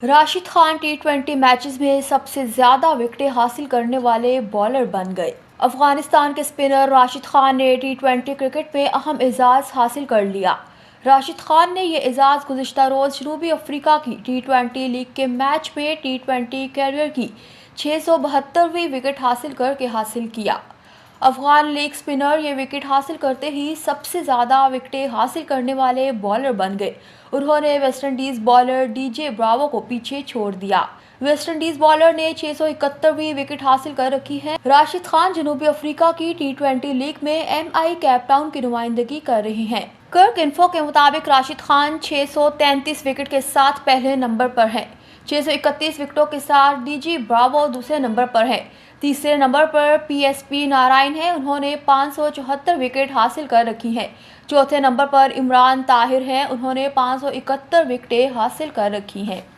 राशिद खान टी20 matches में सबसे ज़्यादा विकेटें हासिल करने वाले बॉलर बन गए। अफगानिस्तान के स्पिनर राशिद खान ने टी20 क्रिकेट में अहम एजाज़ हासिल कर लिया। राशिद खान ने यह एजाज़ गुज़िश्ता रोज़ जनूबी अफ्रीका की टी20 लीग के मैच में टी20 कैरियर की 672वीं विकेट हासिल करके हासिल किया। अफगान लीग स्पिनर ये विकेट हासिल करते ही सबसे ज़्यादा विकेटें हासिल करने वाले बॉलर बन गए। उन्होंने वेस्टइंडीज़ बॉलर डीजे ब्रावो को पीछे छोड़ दिया। वेस्टइंडीज़ बॉलर ने 671वीं विकेट हासिल कर रखी है। राशिद खान जनूबी अफ्रीका की टी20 लीग में एमआई केप टाउन की नुमाइंदगी कर रहे हैं। कर्क इन्फो के मुताबिक राशिद खान 633 विकेट के साथ पहले नंबर पर है। 631 विकेटों के साथ डीजे ब्रावो दूसरे नंबर पर है। तीसरे नंबर पर पीएसपी नारायण है, उन्होंने 574 विकेट हासिल कर रखी हैं। चौथे नंबर पर इमरान ताहिर हैं, उन्होंने 571 विकेटें हासिल कर रखी हैं।